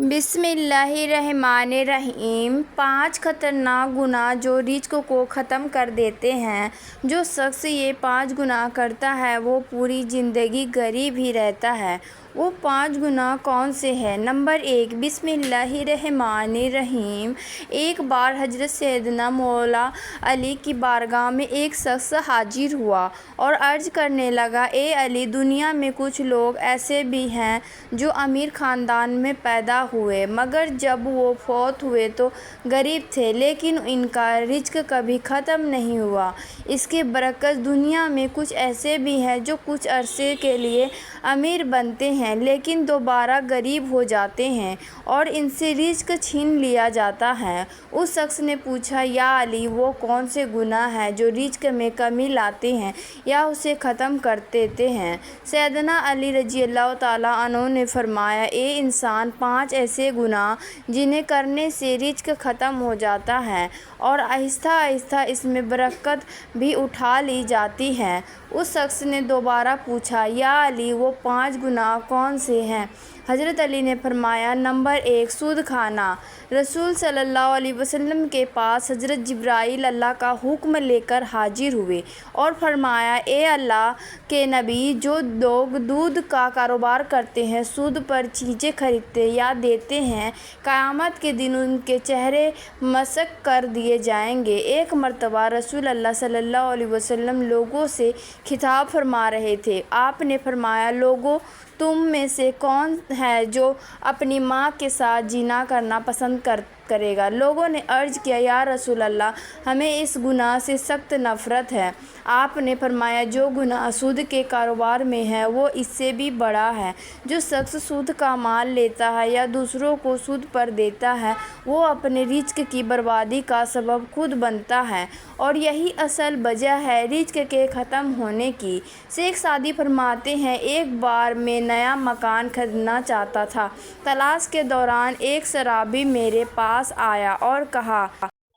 بسم اللہ الرحمن الرحیم۔ 5 خطرناک گناہ جو رزق کو ختم کر دیتے ہیں۔ جو شخص یہ 5 گناہ کرتا ہے وہ پوری زندگی غریب ہی رہتا ہے۔ وہ 5 گناہ کون سے ہیں؟ نمبر 1، بسم اللہ الرحمن الرحیم۔ ایک بار حضرت سیدنا مولا علی کی بارگاہ میں ایک شخص حاضر ہوا اور عرض کرنے لگا، اے علی، دنیا میں کچھ لوگ ایسے بھی ہیں جو امیر خاندان میں پیدا ہوئے مگر جب وہ فوت ہوئے تو غریب تھے، لیکن ان کا رزق کبھی ختم نہیں ہوا۔ اس کے برعکس دنیا میں کچھ ایسے بھی ہیں جو کچھ عرصے کے لیے امیر بنتے ہیں لیکن دوبارہ غریب ہو جاتے ہیں اور ان سے رزق چھین لیا جاتا ہے۔ اس شخص نے پوچھا، یا علی، وہ کون سے گناہ ہیں جو رزق میں کمی لاتے ہیں یا اسے ختم کر دیتے ہیں؟ سیدنا علی رضی اللہ تعالیٰ عنہ نے فرمایا، اے انسان، 5 ایسے گناہ جنہیں کرنے سے رزق ختم ہو جاتا ہے اور آہستہ آہستہ اس میں برکت بھی اٹھا لی جاتی ہے۔ اس شخص نے دوبارہ پوچھا، یا علی، وہ 5 گناہ کون سے ہیں؟ حضرت علی نے فرمایا، نمبر 1، سود کھانا۔ رسول صلی اللہ علیہ وسلم کے پاس حضرت جبرائیل اللہ کا حکم لے کر حاضر ہوئے اور فرمایا، اے اللہ کے نبی، جو لوگ دودھ کا کاروبار کرتے ہیں، سود پر چیزیں خریدتے یا دیتے ہیں، قیامت کے دن ان کے چہرے مسخ کر دیے جائیں گے۔ ایک مرتبہ رسول اللہ صلی اللہ علیہ وسلم لوگوں سے خطاب فرما رہے تھے۔ آپ نے فرمایا، لوگوں، تم میں سے کون ہے جو اپنی ماں کے ساتھ زنا کرنا پسند کرے گا؟ لوگوں نے عرض کیا، یا رسول اللہ، ہمیں اس گناہ سے سخت نفرت ہے۔ آپ نے فرمایا، جو گناہ سود کے کاروبار میں ہے وہ اس سے بھی بڑا ہے۔ جو شخص سود کا مال لیتا ہے یا دوسروں کو سود پر دیتا ہے وہ اپنے رزق کی بربادی کا سبب خود بنتا ہے اور یہی اصل وجہ ہے رزق کے ختم ہونے کی۔ شیخ سعدی فرماتے ہیں، ایک بار میں نیا مکان خریدنا چاہتا تھا۔ تلاش کے دوران ایک شرابی میرے پاس آیا اور کہا،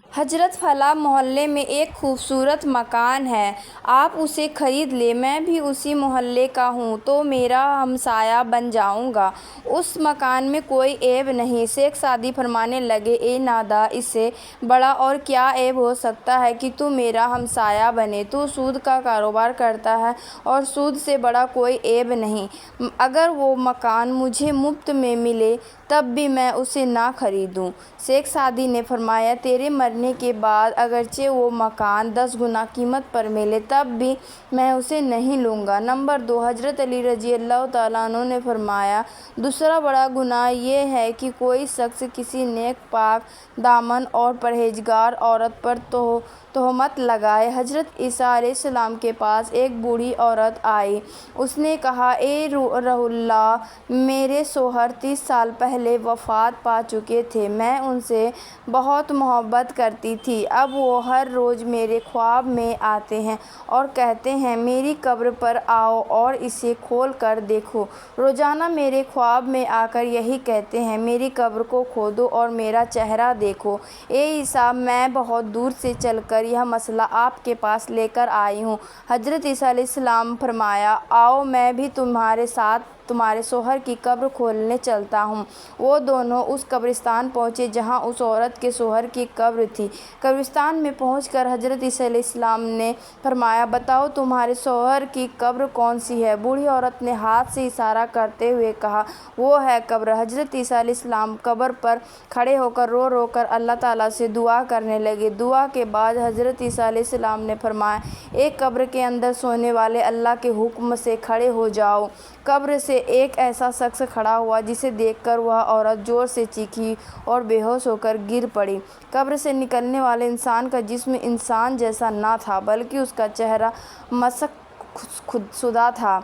حضرت، فلاں محلے میں ایک خوبصورت مکان ہے، آپ اسے خرید لیں، میں بھی اسی محلے کا ہوں تو میرا ہمسایہ بن جاؤں گا، اس مکان میں کوئی عیب نہیں۔ شیخ سعدی فرمانے لگے، اے ناداں، اس سے بڑا اور کیا عیب ہو سکتا ہے کہ تو میرا ہمسایہ بنے؟ تو سود کا کاروبار کرتا ہے اور سود سے بڑا کوئی عیب نہیں۔ اگر وہ مکان مجھے مفت میں ملے تب بھی میں اسے نہ خریدوں۔ شیخ سعدی نے فرمایا، تیرے مرنے کے بعد اگرچہ وہ مکان 10 گنا قیمت پر ملے تب بھی میں اسے نہیں لوں گا۔ نمبر 2، حضرت علی رضی اللہ تعالیٰ عنہ نے فرمایا، دوسرا بڑا گناہ یہ ہے کہ کوئی شخص کسی نیک، پاک دامن اور پرہیزگار عورت پر تہمت لگائے۔ حضرت عیسیٰ علیہ السلام کے پاس ایک بوڑھی عورت آئی۔ اس نے کہا، اے روح اللہ، میرے شوہر 30 سال پہلے وفات پا چکے تھے، میں ان سے بہت محبت کرتی تھی، اب وہ ہر روز میرے خواب میں آتے ہیں اور کہتے ہیں، میری قبر پر آؤ اور اسے کھول کر دیکھو۔ روزانہ میرے خواب میں آ کر یہی کہتے ہیں، میری قبر کو کھودو اور میرا چہرہ دیکھو۔ اے عیسیٰ، میں بہت دور سے چل کر یہ مسئلہ آپ کے پاس لے کر آئی ہوں۔ حضرت عیسیٰ علیہ السلام فرمایا، آؤ، میں بھی تمہارے ساتھ تمہارے شوہر کی قبر کھولنے چلتا ہوں۔ وہ دونوں اس قبرستان پہنچے جہاں اس عورت کے شوہر کی قبر تھی۔ قبرستان میں پہنچ کر حضرت عیسیٰ علیہ السلام نے فرمایا، بتاؤ تمہارے شوہر کی قبر کون سی ہے؟ بوڑھی عورت نے ہاتھ سے اشارہ کرتے ہوئے کہا، وہ ہے قبر۔ حضرت عیسیٰ علیہ السلام قبر پر کھڑے ہو کر رو رو کر اللہ تعالیٰ سے دعا کرنے لگے۔ دعا کے بعد حضرت عیسیٰ علیہ السلام نے فرمایا، ایک قبر کے اندر سونے والے اللہ کے حکم سے کھڑے ہو جاؤ۔ قبر سے ایک ایسا شخص کھڑا ہوا جسے دیکھ کر وہ عورت زور سے چیخی اور بے ہوش ہو کر گر پڑی۔ قبر سے نکلنے والے انسان کا جسم انسان جیسا نہ تھا بلکہ اس کا چہرہ مسخ شدہ تھا۔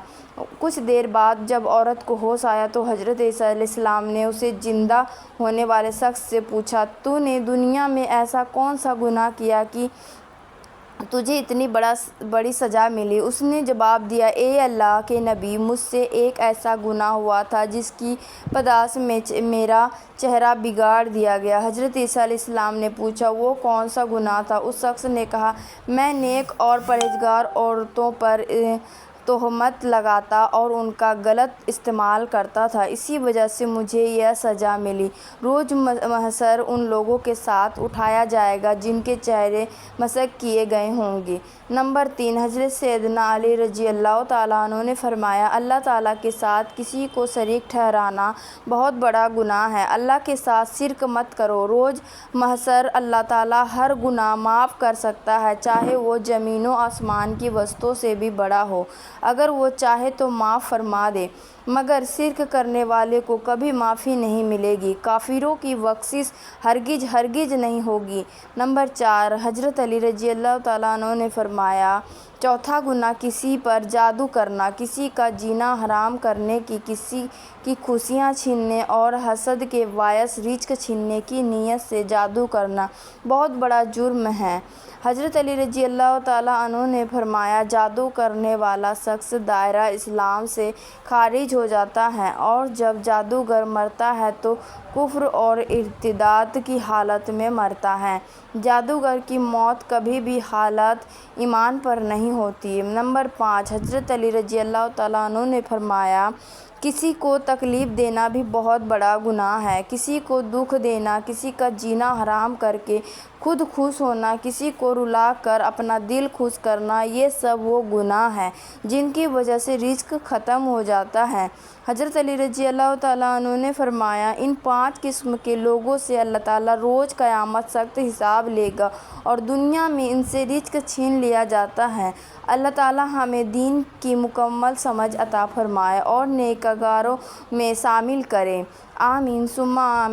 کچھ دیر بعد جب عورت کو ہوش آیا تو حضرت عیسیٰ علیہ السلام نے اسے زندہ ہونے والے شخص سے پوچھا، تو نے دنیا میں ایسا کون سا گناہ کیا کہ تجھے اتنی بڑی سزا ملی؟ اس نے جواب دیا، اے اللہ کے نبی، مجھ سے ایک ایسا گناہ ہوا تھا جس کی پاداش میں میرا چہرہ بگاڑ دیا گیا۔ حضرت عیسیٰ علیہ السلام نے پوچھا، وہ کون سا گناہ تھا؟ اس شخص نے کہا، میں نیک اور پرہیزگار عورتوں پر تہمت لگاتا اور ان کا غلط استعمال کرتا تھا، اسی وجہ سے مجھے یہ سزا ملی۔ روز محشر ان لوگوں کے ساتھ اٹھایا جائے گا جن کے چہرے مسح کیے گئے ہوں گے۔ نمبر 3، حضرت سیدنا علی رضی اللہ تعالیٰ عنہ نے فرمایا، اللہ تعالیٰ کے ساتھ کسی کو شریک ٹھہرانا بہت بڑا گناہ ہے۔ اللہ کے ساتھ شرک مت کرو۔ روز محشر اللہ تعالیٰ ہر گناہ معاف کر سکتا ہے، چاہے وہ زمین و آسمان کی وسطوں سے بھی بڑا ہو۔ اگر وہ چاہے تو معاف فرما دے، مگر شرک کرنے والے کو کبھی معافی نہیں ملے گی۔ کافروں کی بخشش ہرگز نہیں ہوگی۔ نمبر 4، حضرت علی رضی اللہ تعالیٰ عنہ نے فرمایا، چوتھا گناہ کسی پر جادو کرنا، کسی کا جینا حرام کرنے کسی کی خوشیاں چھیننے اور حسد کے باعث رزق چھیننے کی نیت سے جادو کرنا بہت بڑا جرم ہے۔ حضرت علی رضی اللہ تعالیٰ عنہ نے فرمایا، جادو کرنے والا شخص دائرہ اسلام سے خارج ہو جاتا ہے، اور جب جادوگر مرتا ہے تو کفر اور ارتداد کی حالت میں مرتا ہے۔ جادوگر کی موت کبھی بھی حالت ایمان پر نہیں ہوتی۔ نمبر 5، حضرت علی رضی اللہ تعالیٰ عنہ نے فرمایا، کسی کو تکلیف دینا بھی بہت بڑا گناہ ہے۔ کسی کو دکھ دینا، کسی کا جینا حرام کر کے خود خوش ہونا، کسی کو رلا کر اپنا دل خوش کرنا، یہ سب وہ گناہ ہیں جن کی وجہ سے رزق ختم ہو جاتا ہے۔ حضرت علی رضی اللہ تعالیٰ عنہ نے فرمایا، ان 5 قسم کے لوگوں سے اللہ تعالیٰ روز قیامت سخت حساب لے گا اور دنیا میں ان سے رزق چھین لیا جاتا ہے۔ اللہ تعالیٰ ہمیں دین کی مکمل سمجھ عطا فرمائے اور نیکوکاروں میں شامل کرے۔ آمین ثم آمین۔